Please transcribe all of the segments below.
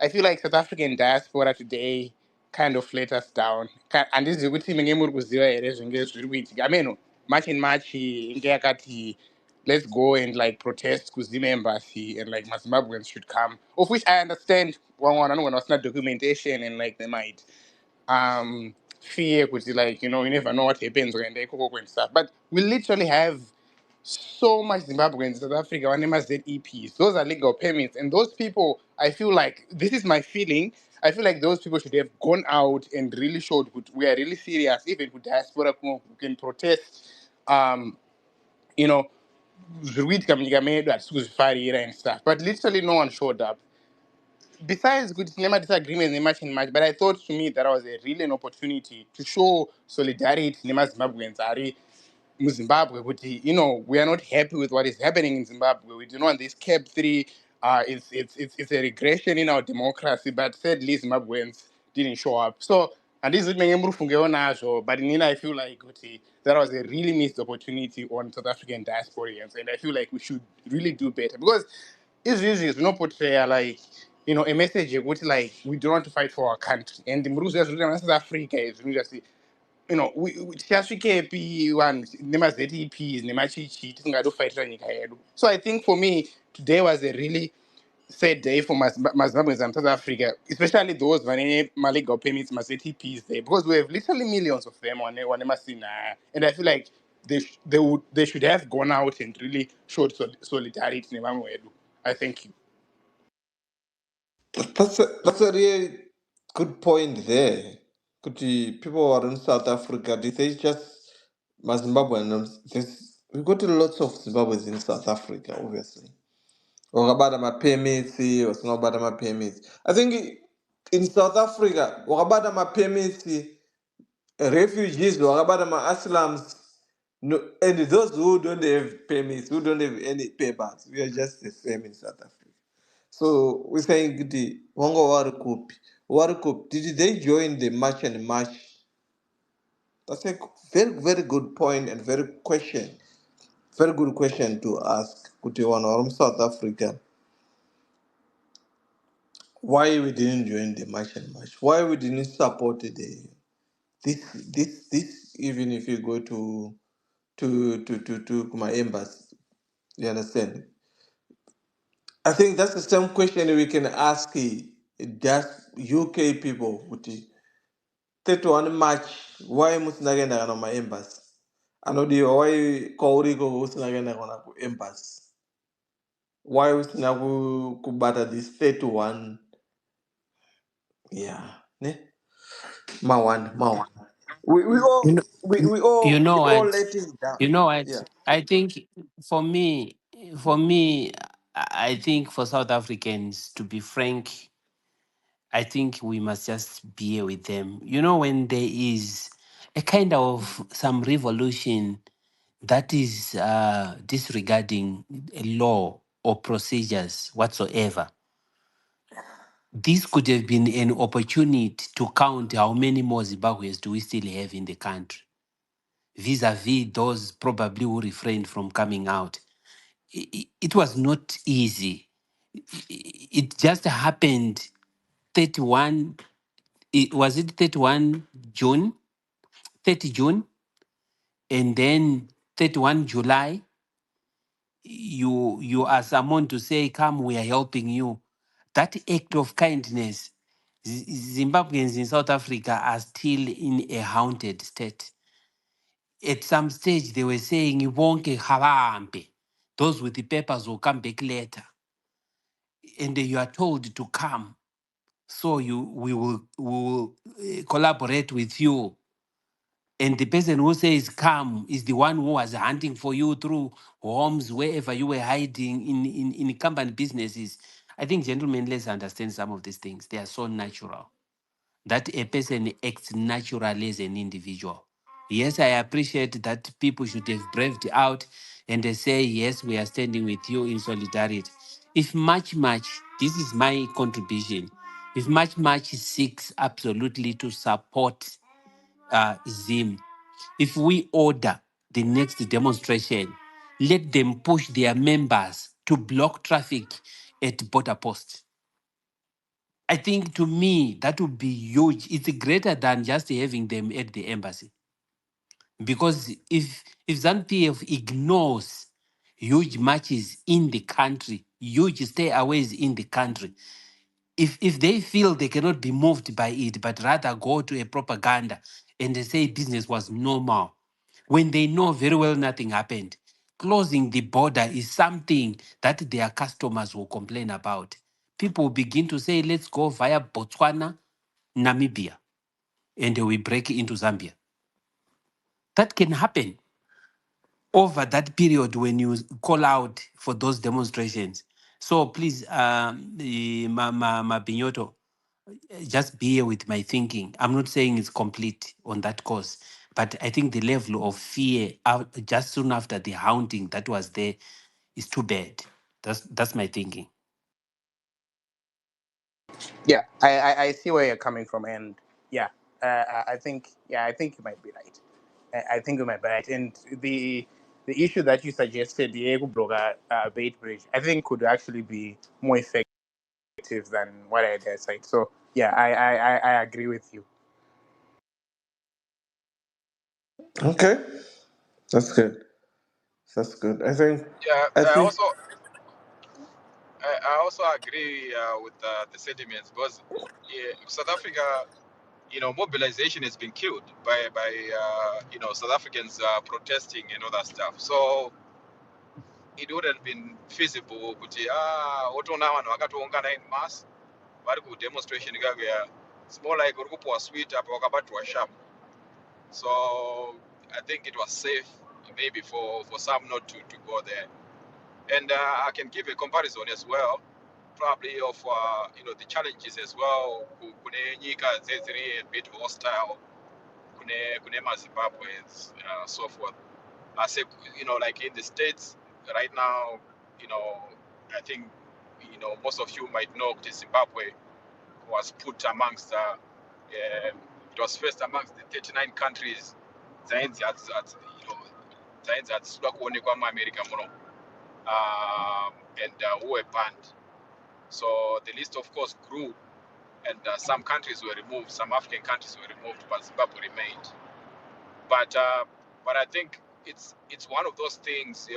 I feel like South African diaspora today kind of let us down. And this is ukuthi mina ngeke kuziwa here zvenge zviri kuitika. I mean, March in March inge yakati let's go and like protest kuzima embassy and like Zimbabweans should come. Of which I understand one wasn't documentation and like they might fear because like you never know what happens when they cook and stuff. But we literally have so much Zimbabweans in South Africa on ZEPs. Those are legal permits. And those people, I feel like, this is my feeling, I feel like those people should have gone out and really showed we are really serious, even with diaspora who can protest, you know, zviruitika munyika medu hatisikuzifarira and stuff. But literally no one showed up. Besides good cinema disagreements much and much, but I thought to me that was a really an opportunity to show solidarity in Zimbabweans are Zimbabwe. We are not happy with what is happening in Zimbabwe. We do not want this cap 3. It's a regression in our democracy, but sadly Zimbabweans didn't show up. So and this is but in I feel like that was a really missed opportunity on South African diasporians, and I feel like we should really do better because it's usually no portray like a message which like we don't want to fight for our country, and the rules of South Africa is just tichasvikepi vanhu nema-ZEPs nemachichi tisingatofightira nyika yedu. So I think for me today was a really sad day for Zimbabweans and South Africa, especially those vane legal permits, ma-ZEPs there, because we have literally millions of them on Masina, and I feel like they should have gone out and really showed solidarity nevamwe vedu. I thank you. That's a really good point there. Could the people who are in South Africa, did they just Zimbabweans? We've got lots of Zimbabweans in South Africa, obviously. Wakabada ma permits, wasingabada ma permits. I think in South Africa, wakabada ma permits, refugees, wakabada ma aslams, no, and those who don't have permits, who don't have any papers, we are just the same in South Africa. So we're saying the Wango Warukup, did they join the march and march? That's a very, very good point and very good question to ask Kutiwana from South Africa. Why we didn't join the march and march? Why we didn't support this even if you go to my embassy, you understand? I think that's the same question we can ask that UK people. 31 March, why musinagenda kana ma embassy? Anodiwa why kwauriko usinagenda kana ku embassy? Why usina kubata this 31? Yeah, ne? Mawan. We all You know, we all you we know all what? let him down. You know what? Yeah. I think for me, I think for South Africans, to be frank, I think we must just bear with them. You know, when there is a kind of some revolution that is disregarding a law or procedures whatsoever, this could have been an opportunity to count how many more Zimbabweans do we still have in the country, vis-a-vis those probably who refrained from coming out. It was not easy. It just happened 31, was it 31 June, 30 June, and then 31 July, you are summoned to say, come, we are helping you. That act of kindness, Zimbabweans in South Africa are still in a haunted state. At some stage, they were saying, "Wonke harambe." Those with the papers will come back later. And you are told to come. So we will collaborate with you. And the person who says come is the one who was hunting for you through homes, wherever you were hiding in company businesses. I think, gentlemen, let's understand some of these things. They are so natural that a person acts naturally as an individual. Yes, I appreciate that people should have braved out and they say, yes, we are standing with you in solidarity. If much, this is my contribution. If much seeks absolutely to support Zim, if we order the next demonstration, let them push their members to block traffic at border posts. I think to me that would be huge. It's greater than just having them at the embassy. Because if ZANU-PF ignores huge marches in the country, huge stayaways in the country, if they feel they cannot be moved by it, but rather go to a propaganda and they say business was normal, when they know very well nothing happened, closing the border is something that their customers will complain about. People will begin to say, let's go via Botswana, Namibia, and they will break into Zambia. That can happen over that period when you call out for those demonstrations. So please, Binyoto, just bear with my thinking. I'm not saying it's complete on that course, but I think the level of fear just soon after the haunting that was there is too bad. That's my thinking. Yeah, I see where you're coming from, and yeah, I think you might be right. I think you might be right, and the issue that you suggested, the Ego Blogger bait bridge, I think could actually be more effective than what I did say. So yeah, I agree with you. Okay, that's good. That's good. Yeah, I I think. also I also agree with the sentiments because South Africa, mobilization has been killed by South Africans protesting and all that stuff. So it wouldn't have been feasible kuti otona vanhu vakatoungana in mass vari kudemonstration ikako. It's more like uri kupuwa sweet apa wakabatwa sharp. So I think it was safe maybe for some not to go there. And I can give a comparison as well, probably of the challenges as well. Kune nyika dzedziri a bit hostile, kune maZimbabweans, so forth. I say, like in the States right now, I think, most of you might know that Zimbabwe was put amongst, it was first amongst the 39 countries that suda kuonekwa muAmerica muno, and who were banned. So the list, of course, grew, and some countries were removed, some African countries were removed, but Zimbabwe remained. But I think it's one of those things,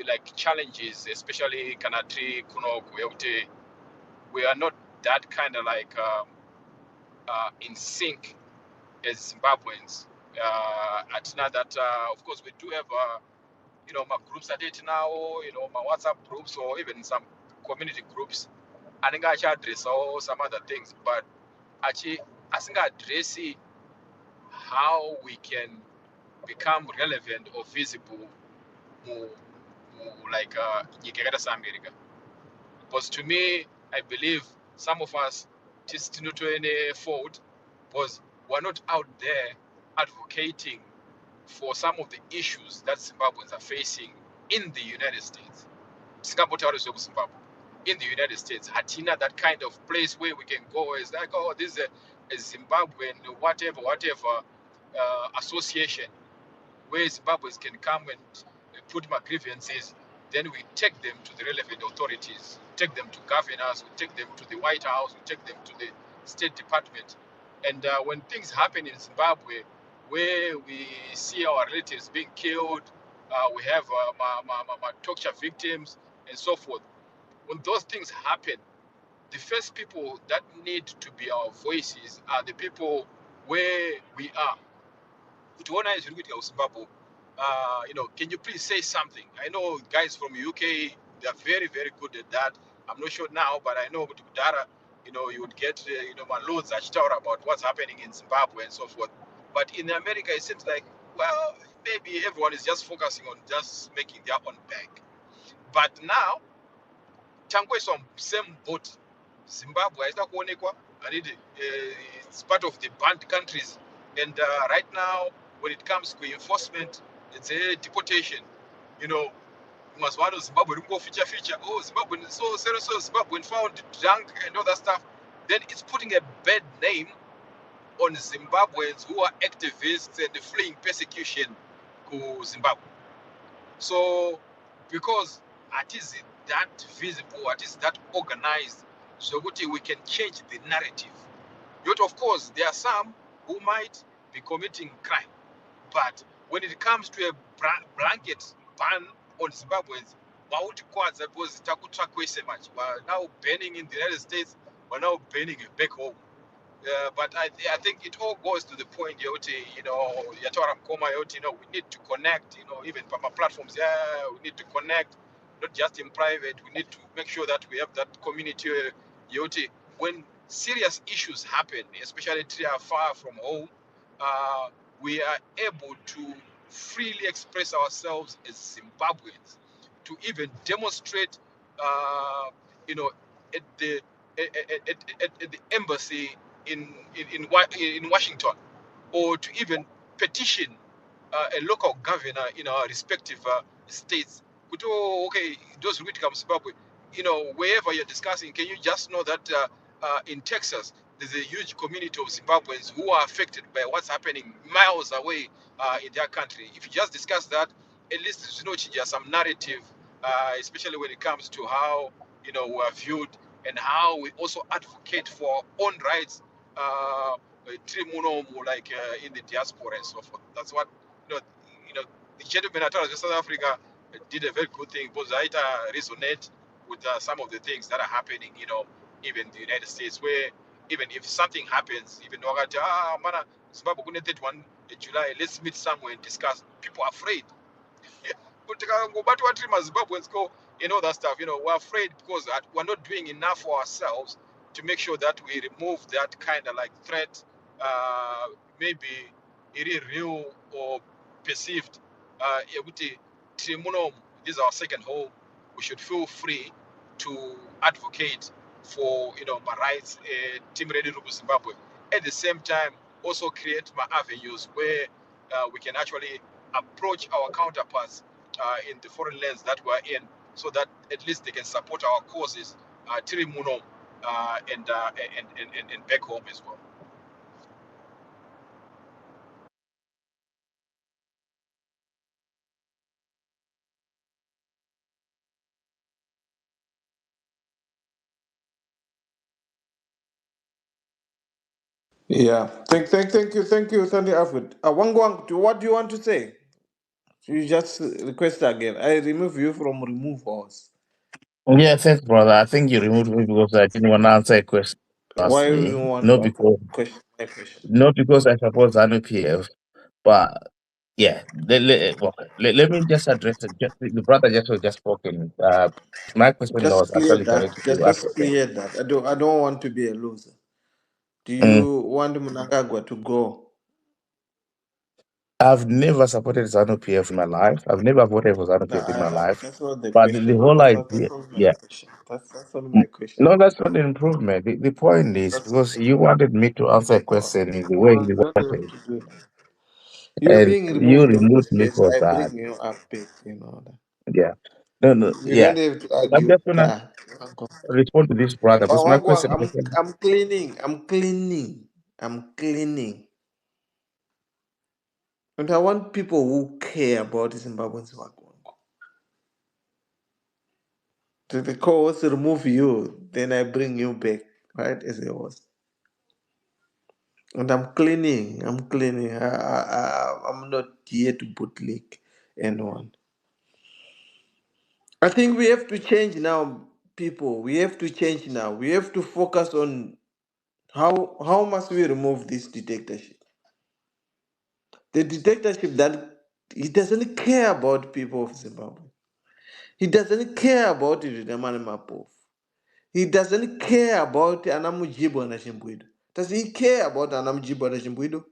like challenges, especially Kanatri, Kunok, we are not that kind of like in sync as Zimbabweans. Atina that, of course, we do have, my groups at it now, my WhatsApp groups, or even some community groups. I think I should address all some other things, but actually, I think I address how we can become relevant or visible more, like Nyikegata America. Because to me, I believe some of us just not to any fault, because we're not out there advocating for some of the issues that Zimbabweans are facing in the United States. Singapore Zimbabwe. In the United States, Hatina, that kind of place where we can go is like, oh, this is a Zimbabwean, whatever, association where Zimbabweans can come and put my grievances. Then we take them to the relevant authorities, take them to governors, we take them to the White House, we take them to the State Department. And when things happen in Zimbabwe, where we see our relatives being killed, we have torture victims, and so forth. When those things happen, the first people that need to be our voices are the people where we are. Zimbabwe, can you please say something? I know guys from UK, they're very, very good at that. I'm not sure now, but I know with Udara, you would get, my loads about what's happening in Zimbabwe and so forth. But in America, it seems like, well, maybe everyone is just focusing on just making their own bank. But now, Tango is on same boat. Zimbabwe is not kuonekwa, and it's part of the banned countries. And right now, when it comes to enforcement, it's a deportation. You must want to Zimbabwe go feature. Oh, Zimbabwe, so Zimbabwe found drunk and all that stuff. Then it's putting a bad name on Zimbabweans who are activists and fleeing persecution to Zimbabwe. So, because it is that visible, it is that organized, So we can change the narrative. Yet, of course, there are some who might be committing crime. But when it comes to a blanket ban on Zimbabweans, Mauti Kwanza was Takutra Kwese much. We're now banning in the United States, we're now banning it back home. But I think it all goes to the point, Yoti, Yatoram Koma, Yoti, we need to connect, even from our platforms, yeah, we need to connect, not just in private, we need to make sure that we have that community, Yoti, when serious issues happen, especially far from home, we are able to freely express ourselves as Zimbabweans, to even demonstrate, you know, at the at the embassy in Washington, or to even petition a local governor in our respective states. Okay, those who come Zimbabwe, wherever you're discussing, can you just know that in Texas, there's a huge community of Zimbabweans who are affected by what's happening miles away in their country. If you just discuss that, at least there's just some narrative, especially when it comes to how we are viewed and how we also advocate for our own rights, like in the diaspora and so forth. That's what you know. You know, the gentleman at South Africa did a very good thing because I resonate with some of the things that are happening. Even in the United States, where even if something happens, even though mana Zimbabwe couldn't 31 July, let's meet somewhere and discuss. People are afraid. But what Zimbabweans go and all that stuff, we're afraid because we're not doing enough for ourselves to make sure that we remove that kind of like threat, maybe it is real or perceived. This is our second home. We should feel free to advocate for my rights, Team Ready to Zimbabwe. At the same time, also create my avenues where we can actually approach our counterparts in the foreign lands that we're in, so that at least they can support our causes, Tirimuno, and back home as well. Yeah. Thank you, Sandy Alfred. Wangwang, what do you want to say? You just request again. I remove you from remove us. Yeah, thanks, brother. I think you removed me because I didn't want to answer a question you asked Why you me. don't want Not to answer because my question? not because I support ZANU PF, but yeah, let me just address it. The brother just spoken. My question was Just clear actually that. directed to Just Africa. clear that. I don't want to be a loser. Do Mm. you want Mnangagwa to go? I've never supported ZANU PF in my life. I've never voted for ZANU No, PF in my life. that's not the But the question. whole idea, That's not my yeah. question. That's not my question. No, that's not an improvement. The point is That's because you wanted me to answer a question in the way no, you you don't have wanted, to do that. You're and being you removed on the removed me space. for I that. bring you up back, you know that. Yeah. No, You yeah. don't have to I'm argue. just gonna respond to this brother because my question actually, I'm cleaning. I'm cleaning. I'm cleaning. And I want people who care about Zimbabweans work. The co-host remove you, then I bring you back, right, as a host. And I'm cleaning. I'm cleaning. I'm not here to bootlick anyone. I think we have to change now, people. We have to change now. We have to focus on how must we remove this dictatorship. The dictatorship that he doesn't care about people of Zimbabwe. He doesn't care about Ridamani Mapov. He doesn't care about Anamujibo and Shimbwido. Does he care about Anamujibo and Shimbwido?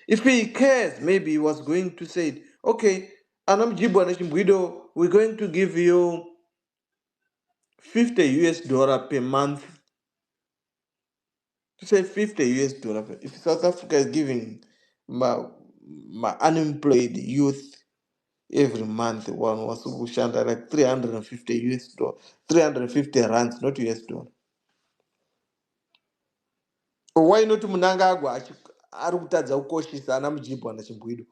If he cares, maybe he was going to say, okay, Anamujibo and Shimbwido, we're going to give you $50 per month. To say $50. If South Africa is giving my unemployed youth every month, one was Bushanda like $350, 350 rands, not US dollar. Why not Mnangagwa ari kutadza kukoshesa ana mujibwa na chimbwido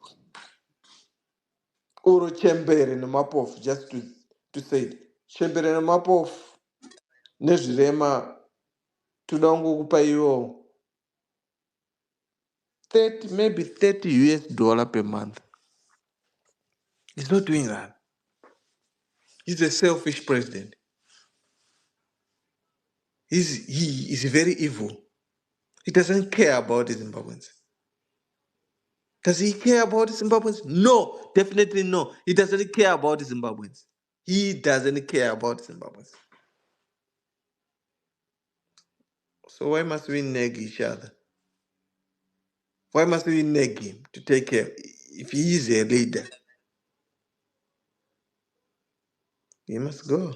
uro chembere nemapofu, just to say it. Chembere nemapofu nezvirema Tunangokupa iwo 30, maybe $30 per month. He's not doing that. He's a selfish president. He is very evil. He doesn't care about the Zimbabweans. Does he care about the Zimbabweans? No, definitely no. He doesn't care about the Zimbabweans. He doesn't care about the Zimbabweans. So why must we nag each other? Why must we nag him to take care? If he is a leader, he must go.